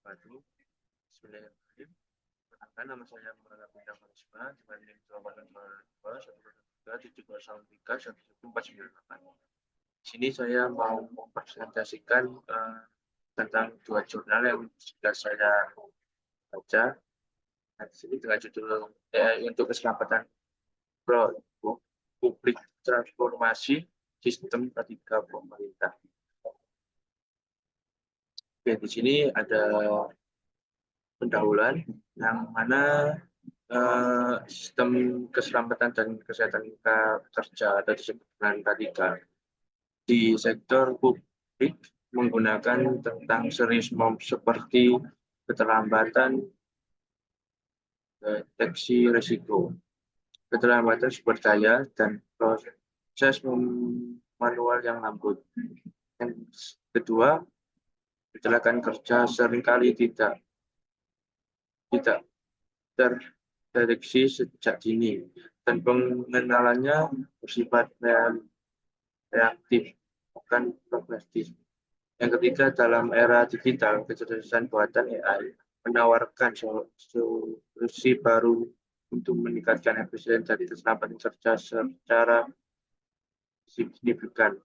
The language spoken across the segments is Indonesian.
wabarakatuh. Bismillahirrahmanirrahim. Perkenalkan, nama saya Muhammad Bintang Farisma dengan NIM 882-123-143-11498. Di sini saya mau mempresentasikan tentang dua jurnal yang sudah saya baca. Nah, di sini dengan judul untuk keselamatan publik transformasi sistem ketiga pemerintah. Oke, di sini ada pendahuluan yang mana sistem keselamatan dan kesehatan kerja atau disebut dengan K3 di sektor publik menggunakan tentang serius seperti keterlambatan deteksi risiko, keterlambatan sumber daya, dan proses manual yang lambat. Yang kedua, kecelakaan kerja seringkali tidak terdeteksi sejak dini dan pengenalannya bersifat reaktif, bukan progresif. Yang ketiga, dalam era digital, kecerdasan buatan AI menawarkan solusi baru untuk meningkatkan efisiensi dan keselamatan kerja secara signifikan.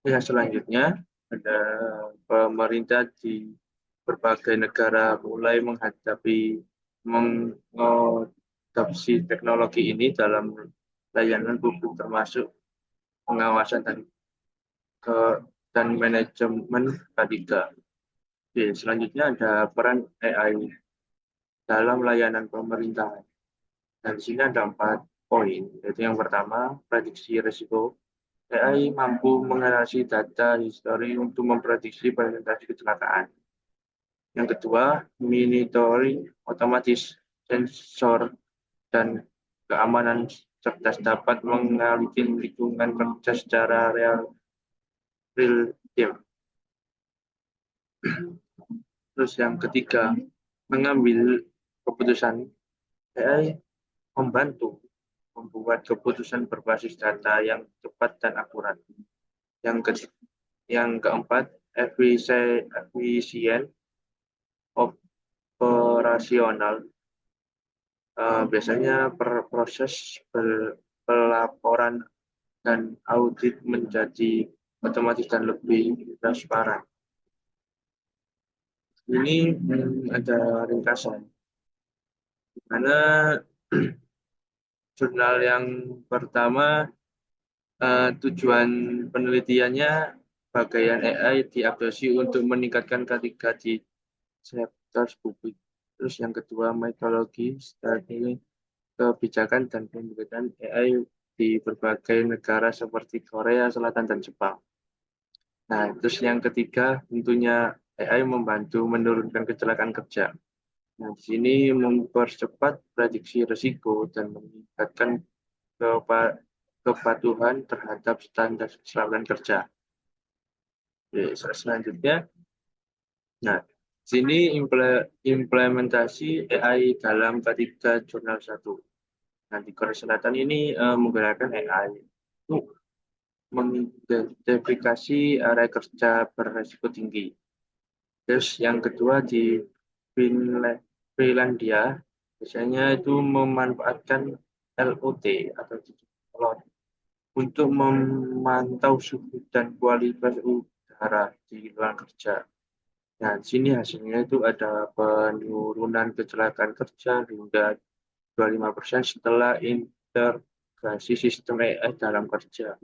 Yang selanjutnya, ada pemerintah di berbagai negara mulai mengadopsi teknologi ini dalam layanan publik, termasuk pengawasan dan manajemen K3. Oke, selanjutnya ada peran AI dalam layanan pemerintahan. Dan di sini ada 4 poin, yaitu yang pertama, prediksi risiko. AI mampu menganalisis data histori untuk memprediksi presentasi kecelakaan. Yang kedua, monitoring otomatis, sensor dan keamanan cerdas dapat mengalami lingkungan kerja secara real time. Terus yang ketiga, mengambil keputusan. AI membantu membuat keputusan berbasis data yang cepat dan akurat. Yang keempat, efisien operasional. Biasanya proses pelaporan dan audit menjadi otomatis dan lebih transparan. Ini ada ringkasan. Karena jurnal yang pertama, tujuan penelitiannya bagian AI diadopsi untuk meningkatkan K3 di sektor publik. Terus yang kedua, metodologi, strategi kebijakan dan pembuatan AI di berbagai negara seperti Korea Selatan dan Jepang. Nah, terus yang ketiga, tentunya AI membantu menurunkan kecelakaan kerja. Nah, di sini mempercepat prediksi risiko dan meningkatkan kepatuhan terhadap standar keselamatan kerja. Oke, selanjutnya, nah, sini implementasi AI dalam K3 Jurnal 1. Nah, di Korea Selatan ini menggunakan AI untuk mengidentifikasi area kerja berisiko tinggi. Terus yang kedua di Finlandia, biasanya itu memanfaatkan LOT atau LOT untuk memantau suhu dan kualitas udara di ruang kerja. Nah, di sini hasilnya itu ada penurunan kecelakaan kerja hingga 25% setelah integrasi sistem AI dalam kerja.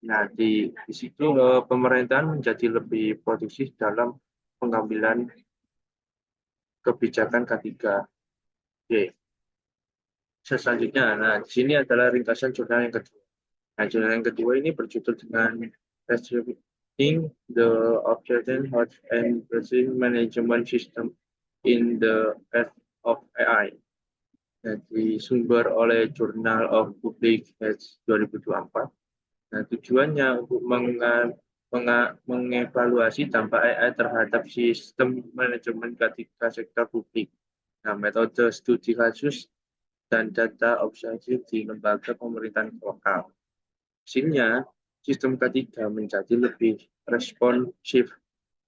Nah, di situ pemerintahan menjadi lebih produktif dalam pengambilan kebijakan K3. Oke. Selanjutnya, nah di sini adalah ringkasan jurnal yang kedua. Nah, jurnal yang kedua ini berjudul dengan Restricting the Observation Health and Disease Management System in the Age of AI. Disumber oleh Journal of Public Health 2024. Nah, tujuannya untuk mengevaluasi dampak AI terhadap sistem manajemen K3 sektor publik. Nah, metode studi kasus dan data observasi di lembaga pemerintahan lokal. Hasilnya, sistem K3 menjadi lebih responsif,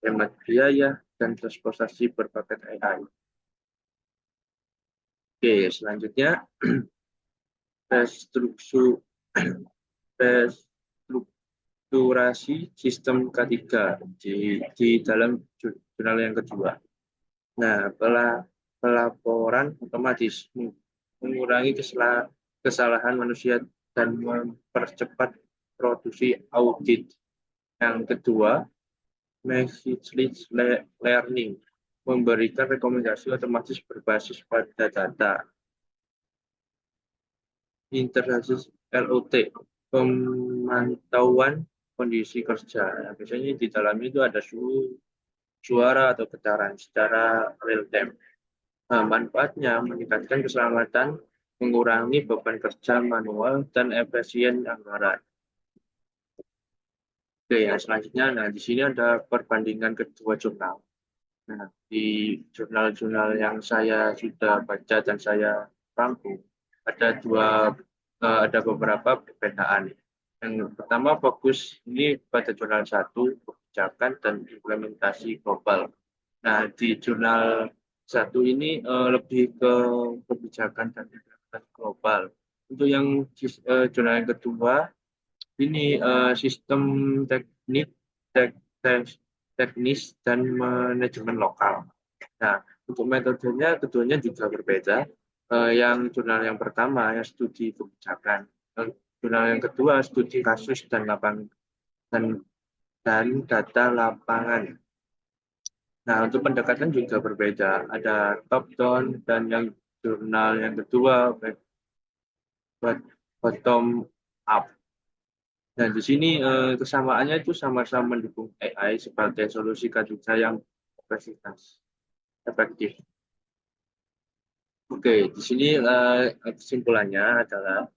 hemat biaya, dan transportasi berbakat AI. Oke, selanjutnya restrukturasi sistem K3 di dalam jurnal yang kedua. Nah, pelaporan otomatis mengurangi kesalahan manusia dan mempercepat produksi audit. Yang kedua, message learning memberikan rekomendasi otomatis berbasis pada data. Integrasi LOT, pemantauan kondisi kerja. Nah, biasanya di dalamnya itu ada suhu, suara atau getaran secara real time. Nah, manfaatnya meningkatkan keselamatan, mengurangi beban kerja manual, dan efisien anggaran. Oke, yang selanjutnya, nah di sini ada perbandingan kedua jurnal. Nah, di jurnal-jurnal yang saya sudah baca dan saya rangkum, ada beberapa perbedaan. Yang pertama fokus ini pada jurnal 1, kebijakan dan implementasi global. Nah, di jurnal 1 ini lebih ke kebijakan dan implementasi global. Untuk yang jurnal yang kedua, ini sistem teknis dan manajemen lokal. Nah, untuk metodenya keduanya juga berbeda. Yang jurnal yang pertama yang studi kebijakan, jurnal yang kedua studi kasus dan data lapangan. Nah, untuk pendekatan juga berbeda. Ada top down dan yang jurnal yang kedua bottom up. Dan di sini kesamaannya itu sama-sama mendukung AI sebagai solusi kerja yang efektif. Oke, di sini kesimpulannya adalah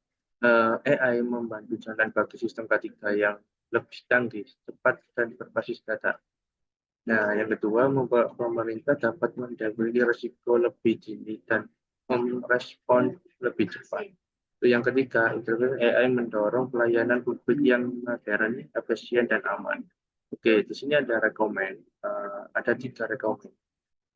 AI membantu jalan bagi sistem K3 yang lebih canggih, cepat, dan berbasis data. Nah, yang kedua, pemerintah dapat menghadapi risiko lebih dini dan merespon lebih cepat. Yang ketiga, intervensi AI mendorong pelayanan publik yang modern, efisien, dan aman. Oke, di sini ada ada 3 rekomend.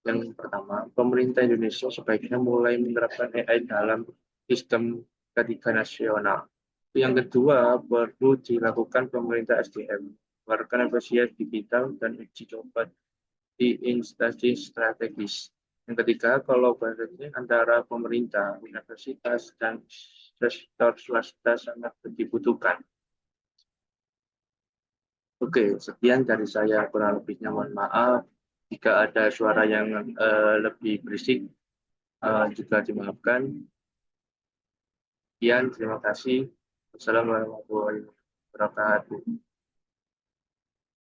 Yang pertama, pemerintah Indonesia sebaiknya mulai menerapkan AI dalam sistem K3 nasional. Yang kedua, perlu dilakukan pemerintah SDM, mengeluarkan efisiensi digital dan uji coba di instansi strategis. Yang ketiga, kolaborasi antara pemerintah, universitas, dan sektor swasta sangat dibutuhkan. Oke, sekian dari saya, kurang lebihnya mohon maaf. Jika ada suara yang lebih berisik, juga dimaafkan. Sekian, terima kasih. Wassalamualaikum warahmatullahi wabarakatuh.